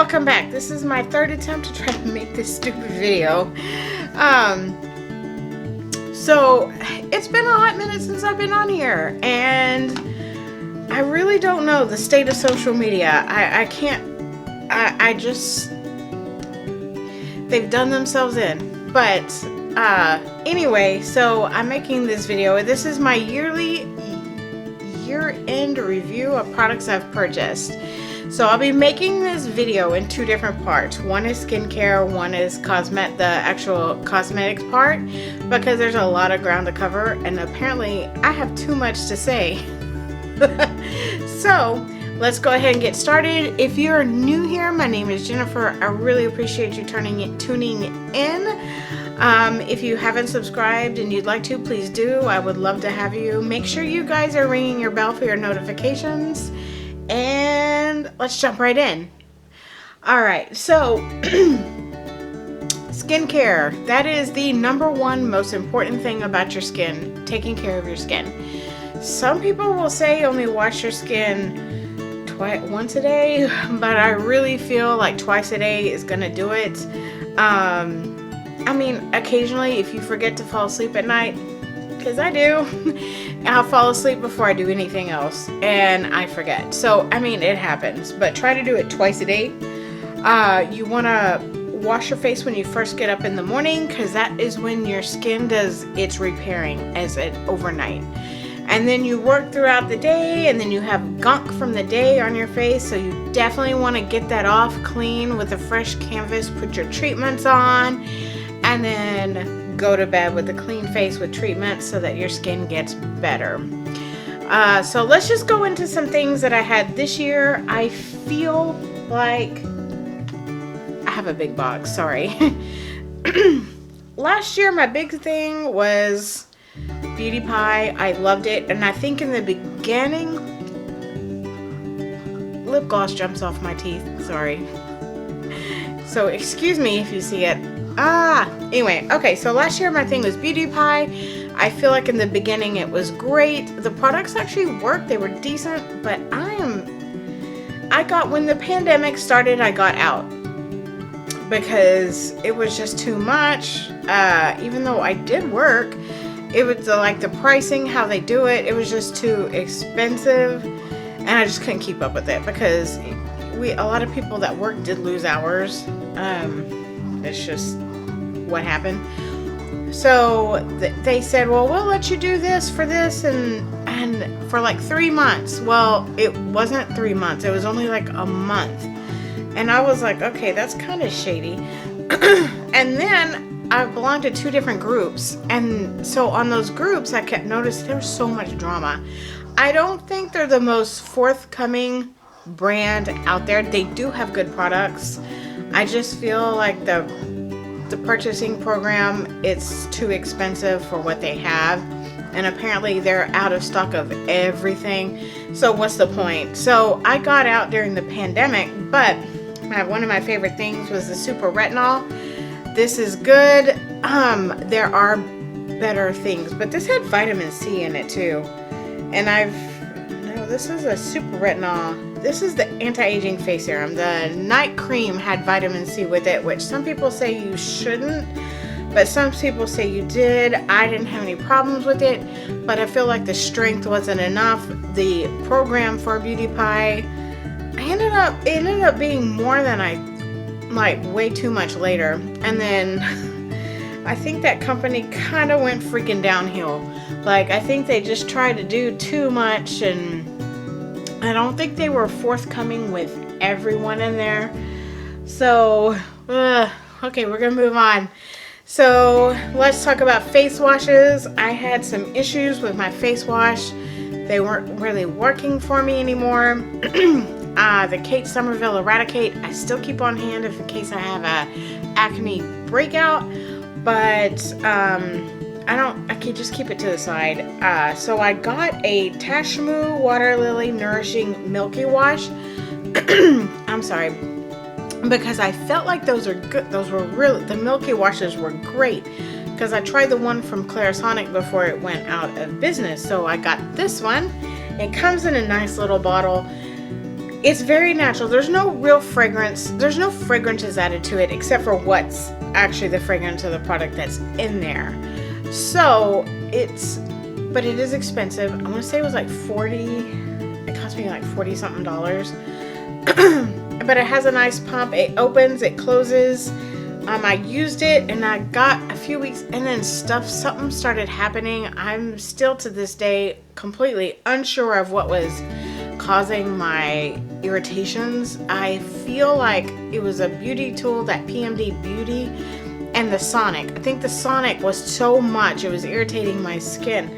welcome back. This is my third attempt to try to make this stupid video. So it's been a hot minute since I've been on here, and I really don't know the state of social media. I just, they've done themselves in. But anyway, so I'm making this video. This is my year-end review of products I've purchased. So I'll be making this video in two different parts. One is skincare, one is the actual cosmetics part, because there's a lot of ground to cover, and apparently I have too much to say. So let's go ahead and get started. If you're new here, my name is Jennifer. I really appreciate you tuning in. If you haven't subscribed and you'd like to, please do. I would love to have you. Make sure you guys are ringing your bell for your notifications. And let's jump right in. Alright, so skincare. That is the number one most important thing about your skin. Taking care of your skin. Some people will say only wash your skin once a day, but I really feel like twice a day is gonna do it. I mean, occasionally if you forget to fall asleep at night, because I do, I'll fall asleep before I do anything else and I forget. So I mean, it happens, but try to do it twice a day. You want to wash your face when you first get up in the morning, because that is when your skin does its repairing overnight. And then you work throughout the day, and then you have gunk from the day on your face, so you definitely want to get that off clean with a fresh canvas. Put your treatments on, and then go to bed with a clean face with treatment so that your skin gets better. So let's just go into some things that I had this year. I feel like I have a big box, sorry. Last year my big thing was Beauty Pie. I loved it, and I think in the beginning, lip gloss jumps off my teeth, sorry. So excuse me if you see it. Anyway, okay, so last year my thing was Beauty Pie. I feel like in the beginning it was great. The products actually worked, they were decent, but when the pandemic started, I got out because it was just too much. Even though I did work, it was like the pricing, how they do it, it was just too expensive, and I just couldn't keep up with it because a lot of people that work did lose hours. It's just what happened. So they said, well, we'll let you do this and for like 3 months. Well, it wasn't 3 months, it was only like a month, and I was like, okay, that's kind of shady. And then I belonged to two different groups, and so on those groups I kept noticing there was so much drama. I don't think they're the most forthcoming brand out there. They do have good products. I just feel like the purchasing program, it's too expensive for what they have, and apparently they're out of stock of everything, so what's the point? So I got out during the pandemic, but one of my favorite things was the Super Retinol. This is good. There are better things, but this had vitamin C in it too, and this is a Super Retinol. This is the anti-aging face serum. The night cream had vitamin C with it, which some people say you shouldn't, but some people say you did. I didn't have any problems with it, but I feel like the strength wasn't enough. The program for Beauty Pie, it ended up being more than way too much later. And then I think that company kind of went freaking downhill. Like, I think they just tried to do too much, and I don't think they were forthcoming with everyone in there. So, okay, we're gonna move on. So let's talk about face washes. I had some issues with my face wash. They weren't really working for me anymore. The Kate Somerville Eradicate, I still keep on hand in case I have a acne breakout, but I can just keep it to the side. So I got a Tashmoo Water Lily Nourishing Milky Wash. I'm sorry, because I felt like those are good. The Milky Washes were great, because I tried the one from Clarisonic before it went out of business. So I got this one. It comes in a nice little bottle. It's very natural. There's no real fragrance. There's no fragrances added to it except for what's actually the fragrance of the product that's in there. So but it is expensive. I want to say it was like 40. It cost me like 40 something dollars. But it has a nice pump. It opens, it closes. I used it and I got a few weeks and then something started happening. I'm still to this day completely unsure of what was causing my irritations. I feel like it was a beauty tool, that PMD Beauty, and the Sonic. I think the Sonic was so much, it was irritating my skin,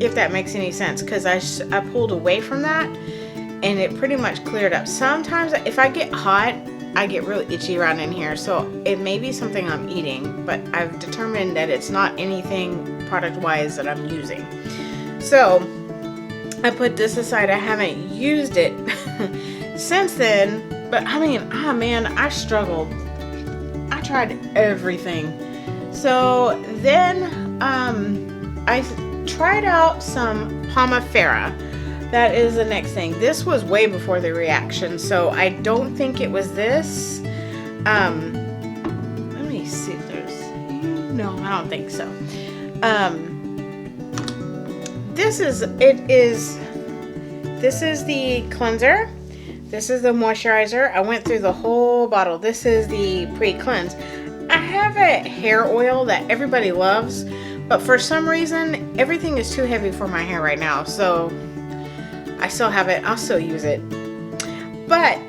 if that makes any sense, because I pulled away from that and it pretty much cleared up. Sometimes if I get hot, I get really itchy around in here, so it may be something I'm eating, but I've determined that it's not anything product-wise that I'm using. So I put this aside. I haven't used it since then, but I mean, man, I struggled. I tried everything. So then I tried out some pomifera. That is the next thing. This was way before the reaction, so I don't think it was this. Let me see if there's... No, I don't think so. This is the cleanser. This is the moisturizer. I went through the whole bottle. This is the pre-cleanse. I have a hair oil that everybody loves, but for some reason, everything is too heavy for my hair right now, so I still have it. I'll still use it. But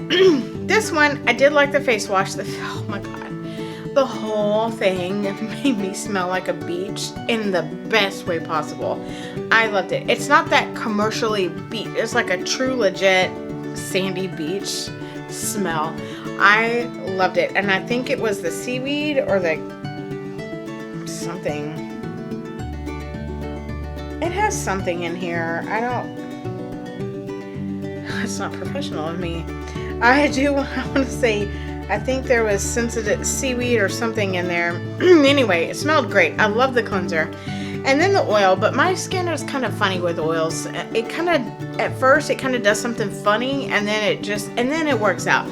this one, I did like the face wash. Oh my god. The whole thing made me smell like a beach in the best way possible. I loved it. It's not that commercially beach. It's like a true legit sandy beach smell. I loved it. And I think it was the seaweed or the something. It has something in here. It's not professional of me. I want to say, I think there was sensitive seaweed or something in there. Anyway, it smelled great. I love the cleanser. And then the oil, but my skin is kind of funny with oils. It kind of, at first, it kind of does something funny, and then it works out.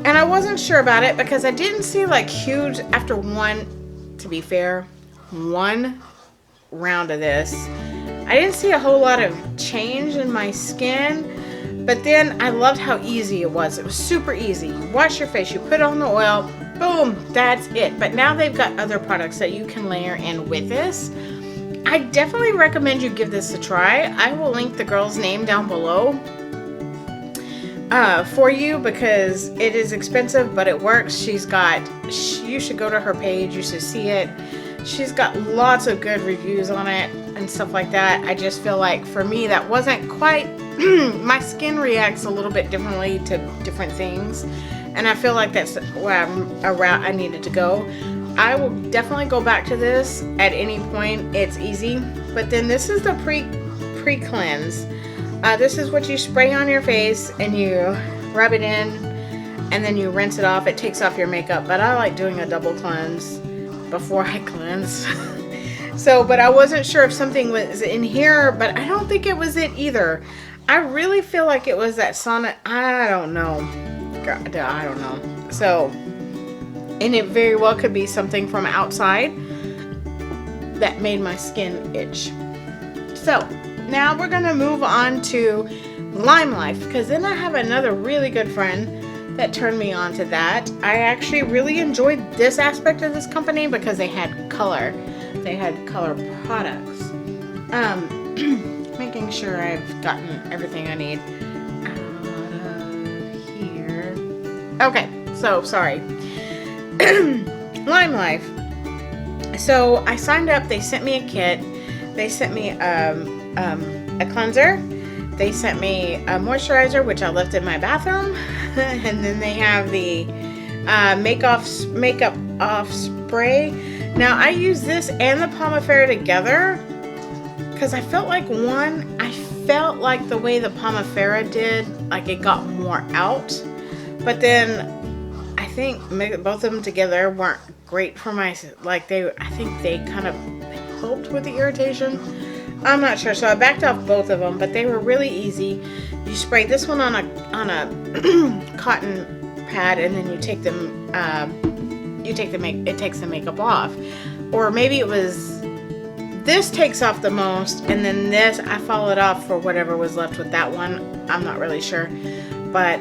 And I wasn't sure about it because I didn't see like huge, after to be fair, one round of this, I didn't see a whole lot of change in my skin. But then I loved how easy it was. It was super easy. You wash your face, you put on the oil, boom, that's it. But now they've got other products that you can layer in with this. I definitely recommend you give this a try. I will link the girl's name down below for you because it is expensive, but it works. You should go to her page. You should see it. She's got lots of good reviews on it and stuff like that. I just feel like for me, that wasn't quite... my skin reacts a little bit differently to different things, and I feel like that's where I needed to go. I will definitely go back to this at any point. It's easy. But then this is the pre-cleanse. This is what you spray on your face and you rub it in and then you rinse it off. It takes off your makeup, but I like doing a double cleanse before I cleanse. So, but I wasn't sure if something was in here, but I don't think it was it either. I really feel like it was that Sonic. I don't know. God, I don't know. So, and it very well could be something from outside that made my skin itch. So, now we're going to move on to Lime Life, because then I have another really good friend that turned me on to that. I actually really enjoyed this aspect of this company because they had color. They had color products. Making sure I've gotten everything I need out of here. Okay, so sorry. Lime Life. So I signed up. They sent me a kit. They sent me a cleanser. They sent me a moisturizer, which I left in my bathroom, and then they have the makeup off spray. Now I use this and the pomifera together because I felt like the way the pomifera did, like it got more out, but then I think both of them together weren't great for my, like I think they kind of helped with the irritation. I'm not sure, so I backed off both of them, but they were really easy. You you spray this one on a cotton pad, and then you take them it takes the makeup off. Or maybe it was this takes off the most, and then this I followed off for whatever was left with that one. I'm not really sure. But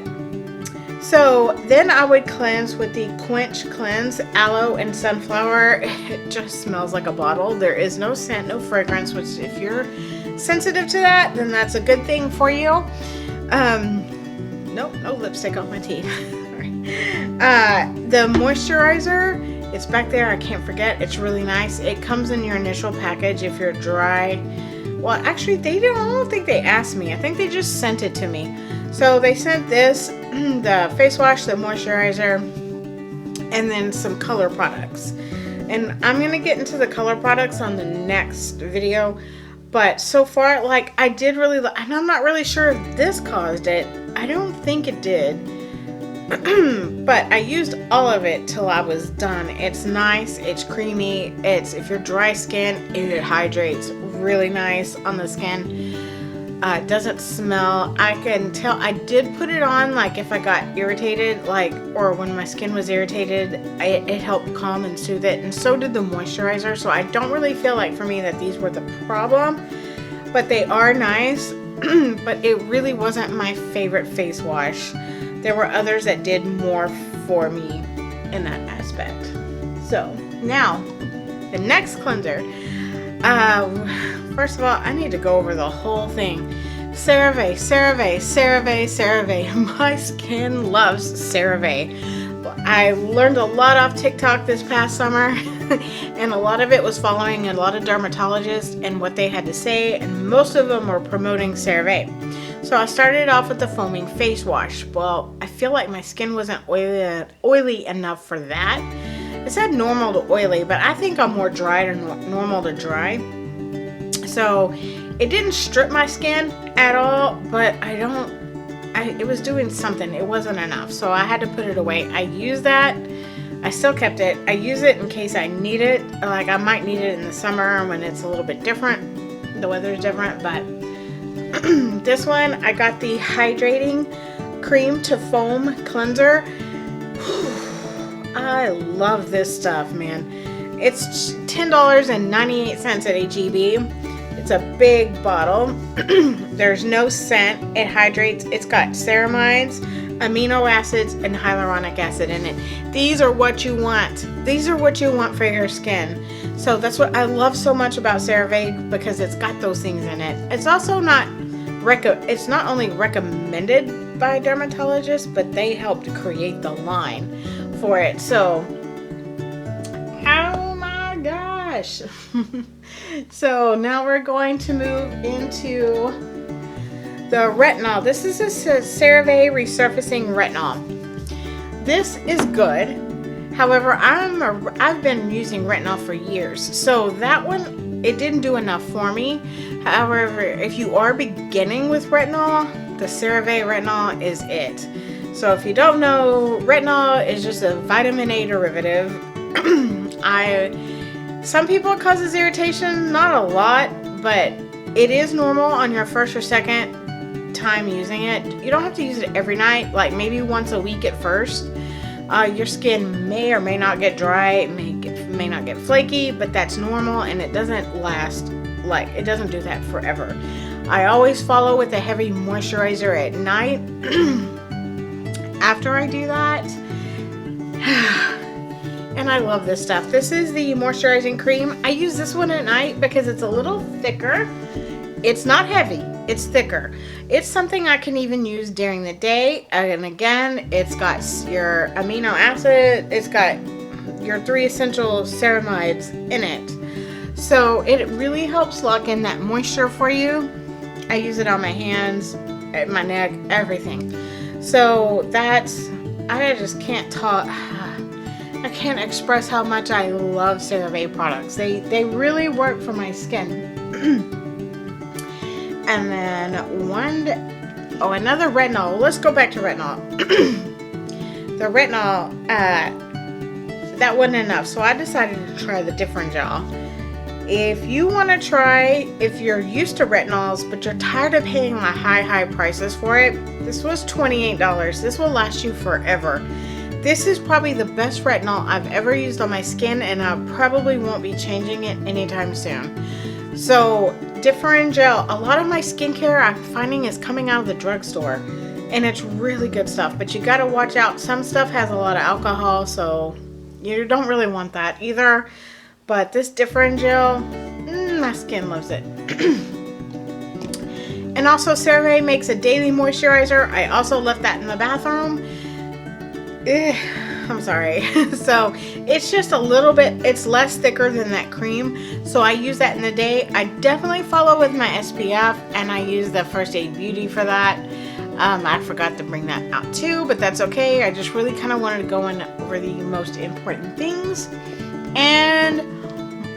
so then I would cleanse with the Quench Cleanse Aloe and Sunflower. It just smells like a bottle. There is no scent, no fragrance, which if you're sensitive to that, then that's a good thing for you. Nope, no lipstick on my teeth. The moisturizer, it's back there. I can't forget. It's really nice. It comes in your initial package if you're dry. Well, actually, I don't think they asked me. I think they just sent it to me. So they sent this, the face wash, the moisturizer, and then some color products. And I'm going to get into the color products on the next video. But so far, like, I did really, and I'm not really sure if this caused it. I don't think it did. But I used all of it till I was done. It's nice, it's creamy, if you're dry skin, it hydrates really nice on the skin. It doesn't smell. I can tell. I did put it on, like, if I got irritated, or when my skin was irritated, it helped calm and soothe it, and so did the moisturizer. So I don't really feel like for me that these were the problem, but they are nice. But it really wasn't my favorite face wash. There were others that did more for me in that aspect. So now the next cleanser. First of all, I need to go over the whole thing. Cerave, Cerave, Cerave, Cerave. My skin loves Cerave. I learned a lot off TikTok this past summer, and a lot of it was following a lot of dermatologists and what they had to say, and most of them were promoting Cerave. So I started off with the foaming face wash. Well, I feel like my skin wasn't oily enough for that. It said normal to oily, but I think I'm more dry to normal to dry. So it didn't strip my skin at all, but it was doing something. It wasn't enough, so I had to put it away. I used that. I still kept it. I use it in case I need it. Like, I might need it in the summer when it's a little bit different. The weather's different, but this one, I got the hydrating cream to foam cleanser. I love this stuff, man. It's $10.98 at H-E-B. It's a big bottle. There's no scent. It hydrates. It's got ceramides, amino acids, and hyaluronic acid in it. These are what you want. These are what you want for your skin. So that's what I love so much about Cerave, because it's got those things in it. It's also not only recommended by dermatologists, but they helped create the line for it. So, oh my gosh. So now we're going to move into the retinol. This is a CeraVe Resurfacing Retinol. This is good. However, I've been using retinol for years, so that one, it didn't do enough for me. However, if you are beginning with retinol, the CeraVe Retinol is it. So if you don't know, retinol is just a vitamin A derivative. Some people it causes irritation, not a lot, but it is normal on your first or second time using it. You don't have to use it every night, like maybe once a week at first. Your skin may or may not get dry, it may not get flaky, but that's normal, and it doesn't last, it doesn't do that forever. I always follow with a heavy moisturizer at night. After I do that, and I love this stuff. This is the moisturizing cream. I use this one at night because it's a little thicker. It's not heavy, it's thicker. It's something I can even use during the day. And again, it's got your amino acid, it's got your 3 essential ceramides in it. So it really helps lock in that moisture for you. I use it on my hands, at my neck, everything. So I just can't talk. I can't express how much I love CeraVe products. They really work for my skin. And then another retinol. Let's go back to retinol. The retinol, that wasn't enough, so I decided to try the different gel. If you want to try, if you're used to retinols but you're tired of paying the high prices for it, this was $28. This will last you forever. This is probably the best retinol I've ever used on my skin, and I probably won't be changing it anytime soon. So Differin Gel, a lot of my skincare I'm finding is coming out of the drugstore, and it's really good stuff, but you got to watch out. Some stuff has a lot of alcohol, so you don't really want that either. But this Differin Gel, my skin loves it. And also Cerave makes a daily moisturizer. I also left that in the bathroom. I'm sorry. So it's just a little bit, it's less thicker than that cream. So I use that in the day. I definitely follow with my SPF, and I use the First Aid Beauty for that. I forgot to bring that out too, but that's okay. I just really kind of wanted to go in over the most important things. And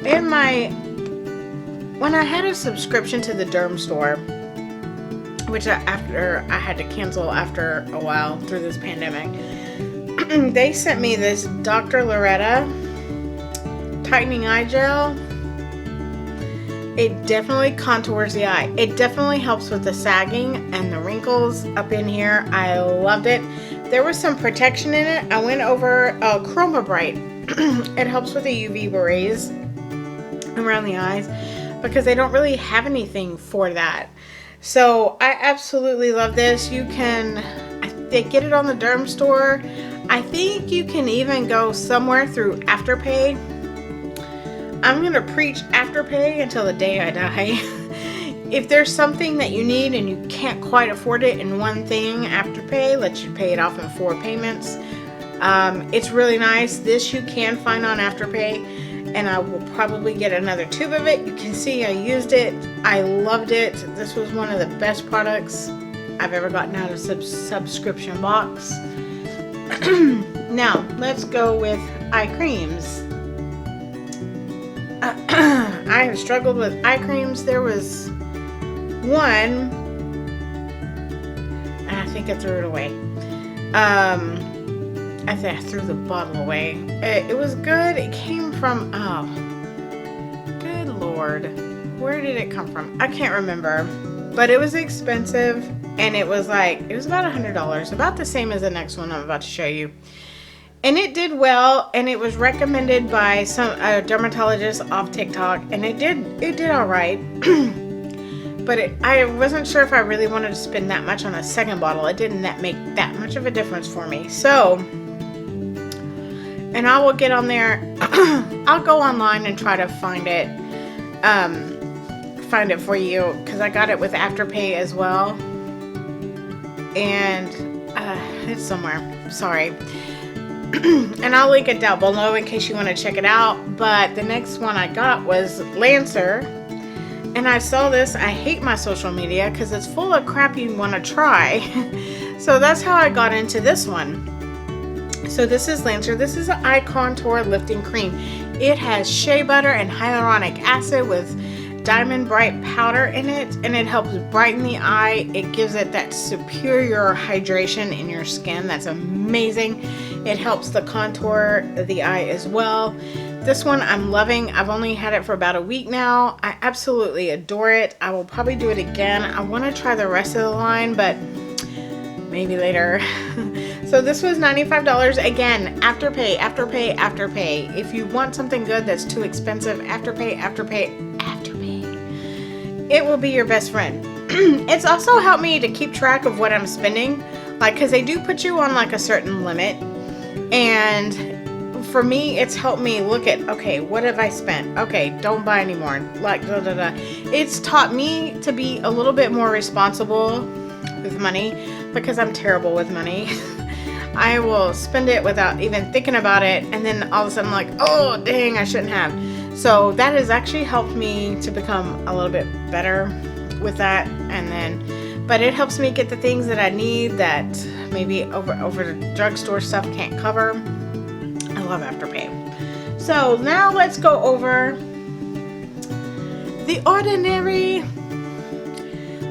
when I had a subscription to the derm store, which after I had to cancel after a while through this pandemic, they sent me this Dr. Loretta tightening eye gel. It definitely contours the eye. It definitely helps with the sagging and the wrinkles up in here. I loved it. There was some protection in it. I went over Chroma Bright. It helps with the UV rays around the eyes because they don't really have anything for that. So I absolutely love this. They get it on the derm store. I think you can even go somewhere through Afterpay. I'm going to preach Afterpay until the day I die. If there's something that you need and you can't quite afford it in one thing, Afterpay lets you pay it off in 4 payments. It's really nice. This you can find on Afterpay, and I will probably get another tube of it. You can see I used it. I loved it. This was one of the best products I've ever gotten out of subscription box. Now, let's go with eye creams. I have struggled with eye creams. There was one, and I think I threw it away. I think I threw the bottle away. It was good. It came from, oh, good Lord. Where did it come from? I can't remember. But it was expensive, and it was about $100. About the same as the next one I'm about to show you. And it did well, and it was recommended by a dermatologist off TikTok, and it did all right. But I wasn't sure if I really wanted to spend that much on a second bottle. It didn't make that much of a difference for me. So, and I will get on there. I'll go online and try to find it for you, because I got it with Afterpay as well. And it's somewhere. Sorry. And I'll link it down below in case you want to check it out. But the next one I got was Lancer. And I saw this. I hate my social media because it's full of crap you want to try. So that's how I got into this one. So this is Lancer. This is an eye contour lifting cream. It has shea butter and hyaluronic acid with Diamond Bright powder in it, and it helps brighten the eye. It gives it that superior hydration in your skin. That's amazing. It helps the contour of the eye as well. This one I'm loving. I've only had it for about a week now. I absolutely adore it. I will probably do it again. I want to try the rest of the line, but maybe later. So this was $95. Again, Afterpay, Afterpay, Afterpay. If you want something good that's too expensive, Afterpay, Afterpay, Afterpay. It will be your best friend. It's also helped me to keep track of what I'm spending, because they do put you on a certain limit, and for me it's helped me look at, okay, what have I spent? Okay, don't buy anymore. It's taught me to be a little bit more responsible with money, because I'm terrible with money. I will spend it without even thinking about it, and then all of a sudden I'm like, oh dang, I shouldn't have. So that has actually helped me to become a little bit better with that. But it helps me get the things that I need that maybe over the drugstore stuff can't cover. I love Afterpay. So now let's go over The Ordinary.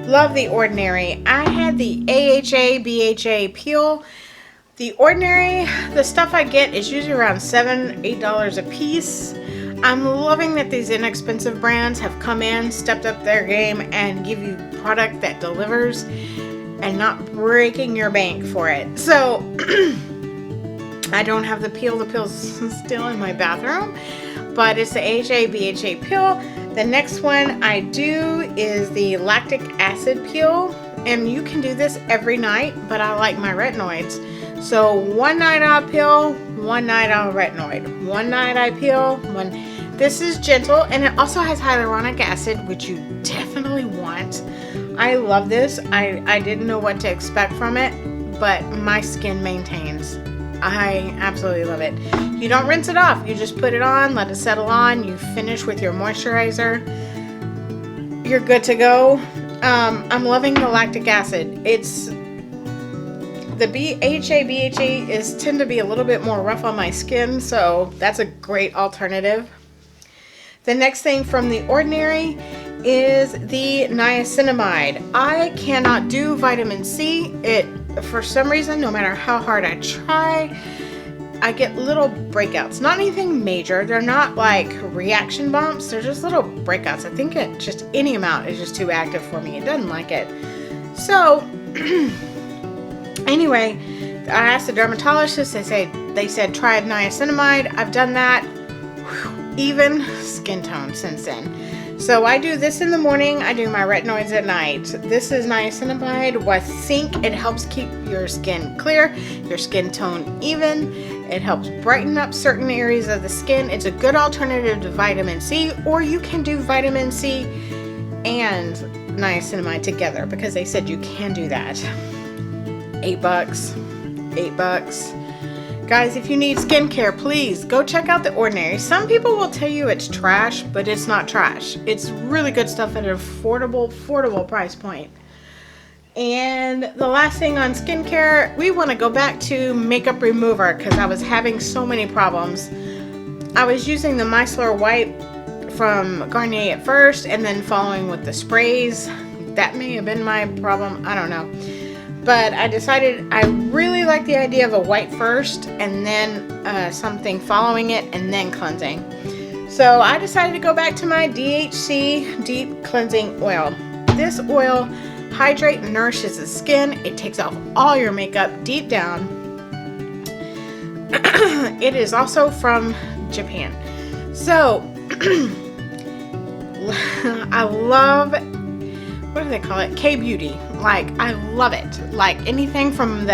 Love The Ordinary. I had the AHA BHA peel. The Ordinary, the stuff I get is usually around $7-8 a piece. I'm loving that these inexpensive brands have come in, stepped up their game, and give you product that delivers and not breaking your bank for it. So I don't have the peel. The peel's still in my bathroom, but it's the AHA BHA peel. The next one I do is the lactic acid peel, and you can do this every night, but I like my retinoids. So one night I'll peel, one night I'll retinoid. One night I peel, one. This is gentle, and it also has hyaluronic acid, which you definitely want. I love this. I didn't know what to expect from it, but my skin maintains. I absolutely love it. You don't rinse it off. You just put it on, let it settle on. You finish with your moisturizer. You're good to go. I'm loving the lactic acid. It's the AHA BHA tend to be a little bit more rough on my skin, so that's a great alternative. The next thing from The Ordinary is the niacinamide. I cannot do vitamin C. For some reason, no matter how hard I try, I get little breakouts. Not anything major. They're not like reaction bumps. They're just little breakouts. I think just any amount is just too active for me. It doesn't like it. So anyway, I asked the dermatologist. They said try niacinamide. I've done that. Even skin tone since then. So I do this in the morning. I do my retinoids at night. This is niacinamide with zinc. It helps keep your skin clear, your skin tone even. It helps brighten up certain areas of the skin. It's a good alternative to vitamin C, or you can do vitamin C and niacinamide together, because they said you can do that. $8. Guys, if you need skincare, please go check out The Ordinary. Some people will tell you it's trash, but it's not trash. It's really good stuff at an affordable price point. And the last thing on skincare, we want to go back to makeup remover, because I was having so many problems. I was using the Micellar Wipe from Garnier at first, and then following with the sprays. That may have been my problem. I don't know. But I decided I really like the idea of a wipe first and then something following it and then cleansing. So I decided to go back to my DHC Deep Cleansing Oil. This oil hydrates and nourishes the skin. It takes off all your makeup deep down. It is also from Japan. So I love, what do they call it? K-Beauty. Like, I love it. Like, anything from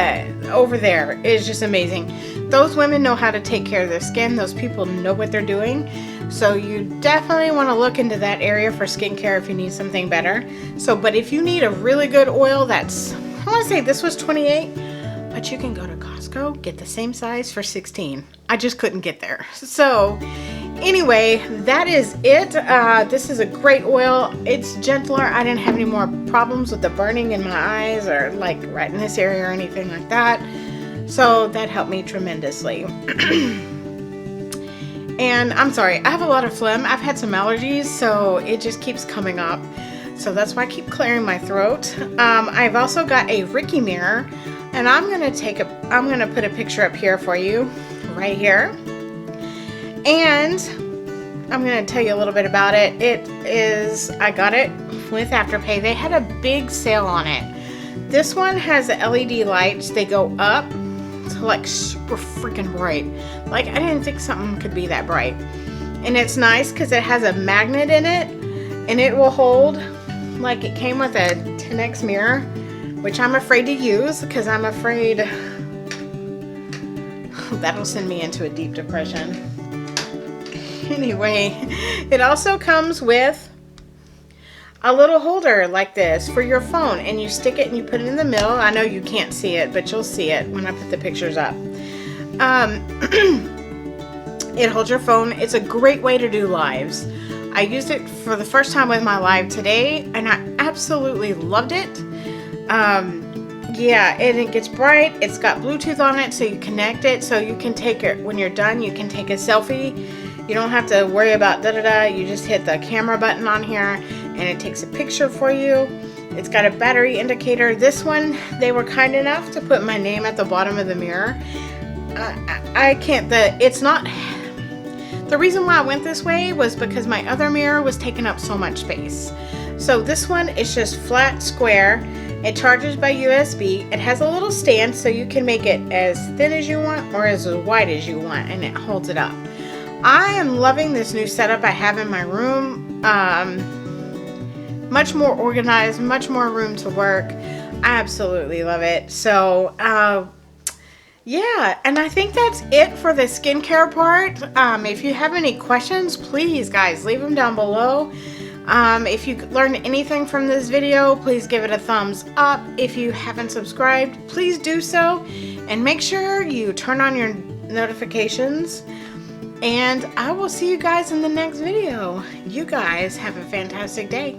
over there is just amazing. Those women know how to take care of their skin. Those people know what they're doing. So you definitely want to look into that area for skincare if you need something better. So, but if you need a really good oil, I want to say this was $28, but you can go to Costco, get the same size for $16. I just couldn't get there. So anyway, that is it. This is a great oil. It's gentler. I didn't have any more problems with the burning in my eyes or like right in this area or anything like that. So that helped me tremendously. And I'm sorry, I have a lot of phlegm. I've had some allergies, so it just keeps coming up. So that's why I keep clearing my throat. I've also got a Ricky mirror, and I'm gonna put a picture up here for you, right here. And I'm going to tell you a little bit about it. I got it with Afterpay. They had a big sale on it. This one has the LED lights. They go up to like super freaking bright. Like, I didn't think something could be that bright. And it's nice because it has a magnet in it, and it will hold, like it came with a 10x mirror, which I'm afraid to use because I'm afraid that'll send me into a deep depression. Anyway, it also comes with a little holder like this for your phone, and you stick it and you put it in the middle. I know you can't see it, but you'll see it when I put the pictures up. It holds your phone. It's a great way to do lives. I used it for the first time with my live today, and I absolutely loved it. Yeah, and it gets bright. It's got Bluetooth on it, so you connect it, so you can take it when you're done. You can take a selfie. You don't have to worry about you just hit the camera button on here and it takes a picture for you. It's got a battery indicator. This one, they were kind enough to put my name at the bottom of the mirror. The reason why I went this way was because my other mirror was taking up so much space. So this one is just flat square. It charges by USB. It has a little stand so you can make it as thin as you want or as wide as you want, and it holds it up. I am loving this new setup I have in my room. Much more organized, much more room to work. I absolutely love it. So yeah, and I think that's it for the skincare part. If you have any questions, please guys leave them down below. If you learned anything from this video, please give it a thumbs up. If you haven't subscribed, please do so, and make sure you turn on your notifications. And I will see you guys in the next video. You guys have a fantastic day.